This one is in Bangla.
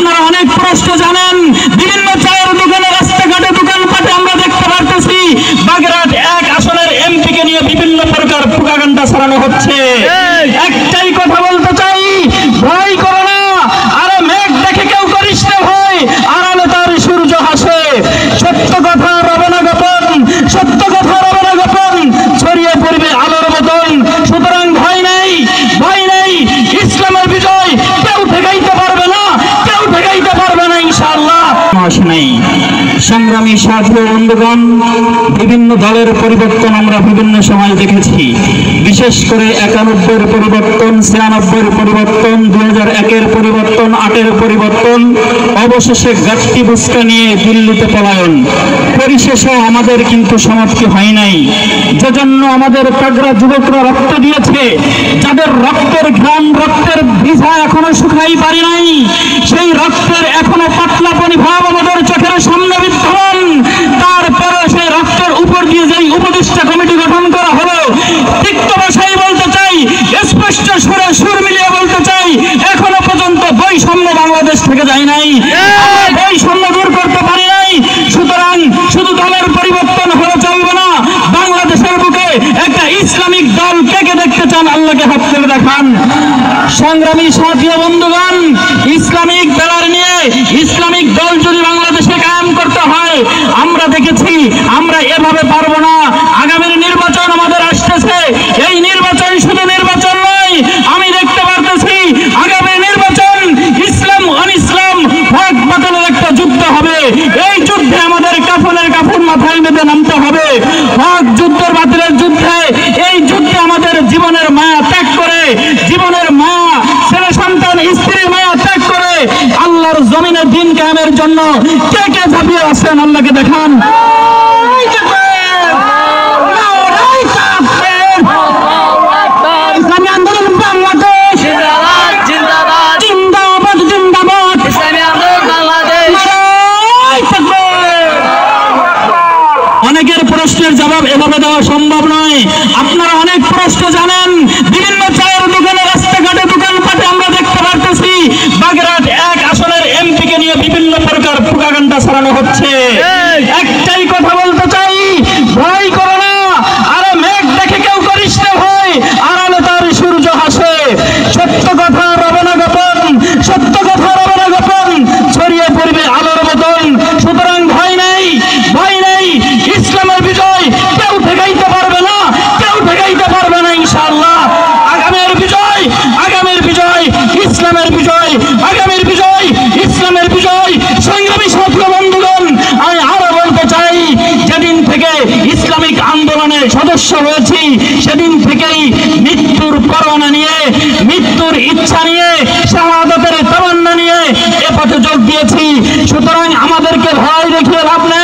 আপনারা অনেক প্রশ্ন জানেন, বিভিন্ন চায়ের দোকানে, রাস্তাঘাটে, দোকানপাটে আমরা দেখতে পারতেছি বাগেরহাট 1 আসনের এমপিকে নিয়ে বিভিন্ন প্রকার প্রোপাগান্ডা ছড়ানো হচ্ছে। একটাই কথা বলতে চাই, ভয় করো না। আরে মেঘ দেখে কেউ করিস না ভয়, আড়ালে তার সূর্য হাসে। সত্য কথা রবে না গোপন, সত্য কথা রবে না গোপন, ছড়িয়ে পড়বে আলোর মতন। সুতরাং ভয় নেই, ভয় নেই। ইসলামের বিজয় কেউ ঠেকাইতে পারবে না, কেউ ঠেকাইতে পারবে না ইনশাআল্লাহ। নেই সংগ্রামী সাথী ও বন্ধুগণ, বিভিন্ন দলের পরিবর্তন আমরা বিভিন্ন সময় দেখেছি। বিশেষ করে 91-এর পরিবর্তন, 96-এর পরিবর্তন, 2001-এর পরিবর্তন, 8-এর পরিবর্তন, অবশেষে গাট্টি বুস্কা নিয়ে দিল্লিতে পলায়ন। পরিশেষে আমাদের কিন্তু সমাপ্তি হয় নাই। যেজন্য আমাদের তাগড়া যুবকরা রক্ত দিয়েছে, যাদের রক্তের ঘ্রাণ, রক্তের ভিজা এখনো শুকাই পারি নাই, সেই রক্তের এখনো পাতলাপনি ভাব আমাদের চোখের সামনে বিদ্যমান। তারপরে সেই রক্তের উপর দিয়ে যেই উপদেষ্টা কমিটি গঠন করা হলো, তিক্ত ভাষায় বলতে চাই, স্পষ্ট সুরে সুর মিলিয়ে বলতে চাই, এখনো পর্যন্ত বৈষম্য বাংলাদেশ থেকে যায় নাই, বৈষম্য দূর করতে পারি নাই। সুতরাং শুধু দলের পরিবর্তন হলে চলবে না, বাংলাদেশের বুকে একটা ইসলামিক দল কে কে দেখতে চান আল্লাহকে হাত তুলে দেখান। সংগ্রামী সাথী ও বন্ধুগণ, ইসলামিক দলের নিয়ে ইসলামিক দল যদি বাংলাদেশে কায়েম করতে হয়, আমরা দেখেছি আমরা এভাবে পারবো না। আগামীর নির্বাচন আমাদের আসতেছে, এই নির্বাচন শুধু নির্বাচন নয়, আমি দেখতে পারতেছি আগামী নির্বাচন ইসলাম অনিসলাম ভাগ বাতলের একটা যুদ্ধ হবে। এই যুদ্ধে আমাদের কাফনের কাফন মাথায় বেঁধে নামতে হবে। হক যুদ্ধের বাতিলের যুদ্ধে, এই যুদ্ধে আমাদের জীবনের মায়া ত্যাগ করে, জীবনের মায়া, ছেলে সন্তান, স্ত্রীর মায়া ত্যাগ করে আল্লাহর জমিনে দিন কায়েমের জন্য কে কে ঝাঁপিয়ে আসেন আল্লাহকে দেখান। অনেকের প্রশ্নের জবাব এভাবে দেওয়া সম্ভব নয়। আপনারা অনেক প্রশ্ন জানেন, বিভিন্ন চায়ের দোকানে, রাস্তাঘাটে, দোকানপাটে আমরা দেখতে পারতেছি বাগেরহাট 1 আসনের এমপিকে নিয়ে বিভিন্ন প্রকার প্রোপাগান্ডা ছড়ানো হচ্ছে। একটাই কথা বলতে চাই, ভয় করো না। আরে মেঘ দেখে কেউ করিস না ভয়, আড়ালে তার সূর্য হাসে। সত্য কথা রবে না গোপন, সত্য কথা রবে না গোপন, ছড়িয়ে পড়বে আলোর মতন। সুতরাং ভয় নেই, ভয় নেই। ইসলামের বিজয় কেউ ঠেকাইতে পারবে না, কেউ ঠেকাইতে পারবে না ইনশাআল্লাহ। আগামীর বিজয়, আগামীর বিজয়, ইসলামের বিজয়, আগামীর বিজয়, ইসলামের বিজয়। সংগ্রামী সাথী বন্ধুগণ, আমি আরো বলতে চাই, যেদিন থেকে ইসলামিক আন্দোলনের সদস্য হয়েছি, সেদিন থেকেই মৃত্যুর পরোয়ানা নিয়ে, মৃত্যুর ইচ্ছা নিয়ে, শাহাদাতের তামান্না নিয়ে এ পথে যোগ দিয়েছি। সুতরাং আমাদেরকে ভয় দেখিয়ে লাভ নেই।